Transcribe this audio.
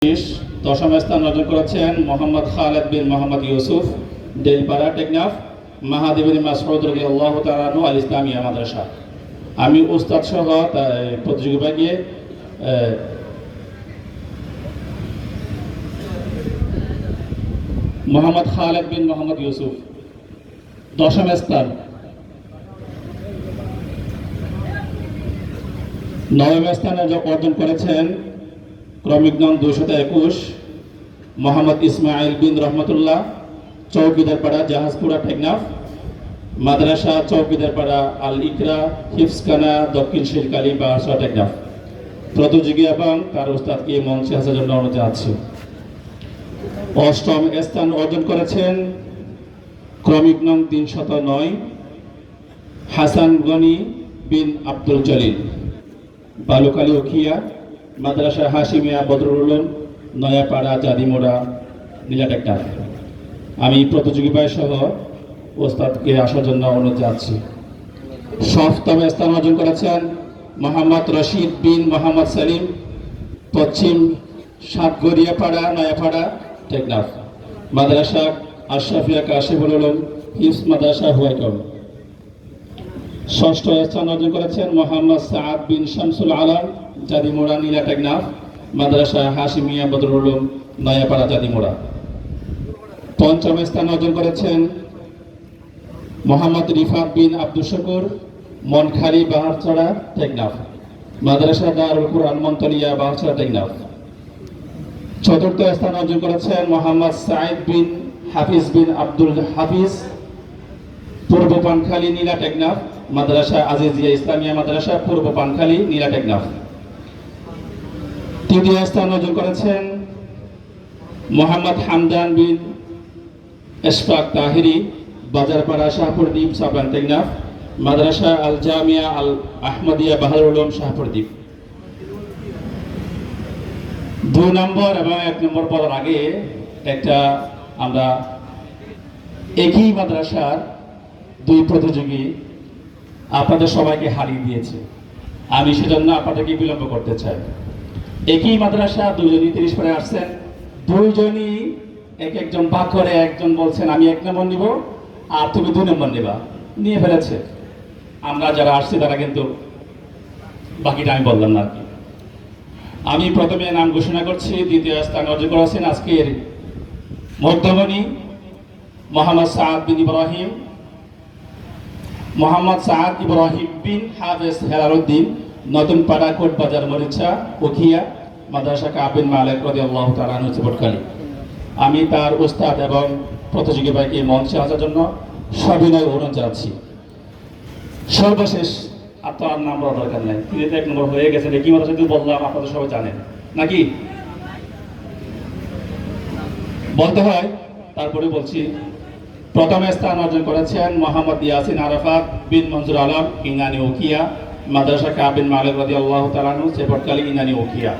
দশম স্থান অর্জন করেছেন মোহাম্মদ খালেদ বিন মোহাম্মদ ইউসুফ, ডেলপাড়া, টেকনাফ, মাহাদিবিন মাসউদ রাদিয়াল্লাহু তাআলা আনহু আল ইসলামিয়া মাদ্রাসা। আমি উস্তাদ সহ প্রতিযোগিতায় গিয়ে মোহাম্মদ খালেদ বিন মোহাম্মদ ইউসুফ দশম স্থান। নবম স্থানে অর্জন করেছেন ক্রমিক নং 221 মোহাম্মদ ইসমাইল বিন রহমতুল্লাহ, চৌকিদারপাড়া, জাহাজপুরা, টেকনাফ, মাদ্রাসা চৌকিদারপাড়া আল ইকরা, হিফসখানা, দক্ষিণ শিরকালী, বাহারসা, টেকনাফ। প্রতিযোগী এবং তার উস্তাদকে মঞ্চে আসার জন্য অনুরোধ জানাচ্ছি। অষ্টম স্থান অর্জন করেছেন ক্রমিক নং 309 হাসান গনি বিন আব্দুল জলিল, বালুকালী, উখিয়া, মাদ্রাসা হাশিমিয়া বদরুল উলুম, নয়াপাড়া, জাদিমোড়া, নীলা, টেকনাফ। আমি প্রতিযোগিতা সহ ওস্তাদকে আসার জন্য অনুরোধ জানাচ্ছি। সপ্তম স্থান অর্জন করেছেন মোহাম্মদ রশিদ বিন মোহাম্মদ সালিম, পশ্চিম সাতগড়িয়াপাড়া, নয়াপাড়া, টেকনাফ, মাদ্রাসা আশরাফিয়া কাশিফুল উলুম, হিফজ মাদ্রাসা, হুয়াইটন। ষষ্ঠ স্থান অর্জন করেছেন মোহাম্মদ সাআদ বিন শামসুল আলম, জাদিমোড়া, নীলা, টেকনাফ, মাদ্রাসা হাশিমিয়া বদরুল উলুম, নয়াপাড়া, জাদিমোড়া। পঞ্চম স্থান অর্জন করেছেন মোহাম্মদ রিফাত বিন আব্দুল শুকুর, মনখালী, বাহারছড়া, টেকনাফ, মাদ্রাসা দারুল কুরআন মন্তলিয়া, বাহারছড়া, টেকনাফ। চতুর্থ স্থান অর্জন করেছেন মোহাম্মদ সাইদ বিন হাফিজ বিন আব্দুল হাফিজ, পূর্ব পানখালী, নীলা, টেকনাফ, মাদ্রাসা আজিজিয়া ইসলামিয়া মাদ্রাসা, পূর্ব পানখালী, নীলা, টেকনাফ। তৃতীয় স্থান অর্জন করেছেন মোহাম্মদ হামদান বিন ইশফাক তাহিরি, বাজারপাড়া, শাহপুরদ্বীপ, সাবান, টেকনাফ, মাদ্রাসা আল জামিয়া আল আহমদিয়া, বাহারুল উলুম, শাহপুরদ্বীপ। 2 নম্বর এবং 1 নম্বর পদের আগে একটা আমরা একই মাদ্রাসার 2 প্রতিযোগী আপনাদের সবাইকে হারিয়ে দিয়েছে। আমি সেজন্য আপনাদেরকে বিলম্ব করতে চাই। একই মাদ্রাসা 2 জনই 30 পরে আসছেন, 2 জনই একজন ভাগ করে, একজন বলছেন আমি 1 নম্বর নিব আর তুমি 2 নম্বর নিবা, নিয়ে ফেলেছে। আমরা যারা আসছি তারা কিন্তু বাকিটা আমি বললাম না আর কি। আমি প্রথমে নাম ঘোষণা করছি। দ্বিতীয় স্থান অর্জন করেছেন আজকের মধ্যমণি মোহাম্মদ সাআদ বিন ইব্রাহিম, মোহাম্মদ সাআদ ইব্রাহিম বিন হাফেজ হেলালউদ্দিন, নতুন পাড়া, কোট বাজার, মরিচা, উখিয়া, মাদ্রাসা কাবিন মালিক রাদিয়াল্লাহু তাআলা আনহু, চিপটখালী। আমি তার উস্তাদ এবং প্রতিযোগী ভাইকে মঞ্চে আসার জন্য সবিনয় অনুরোধ জানাচ্ছি। সর্বশেষ আপনার নাম বলার দরকার নেই, 1 নম্বর হয়ে গেছে। কি মাদ্রাসা যদি বললাম আপনাদের সবাই জানেন নাকি, বলতে হয়, তারপরে বলছি। প্রথম স্থান অর্জন করেছেন মোহাম্মদ ইয়াসিন আরাফাত বিন মনজুর আলম, ইনানি, উখিয়া, মাদ্রাসা কাবিন মালিক রাদিয়াল্লাহু তাআলা আনহু, চিপটখালী, ইনানি, উখিয়া।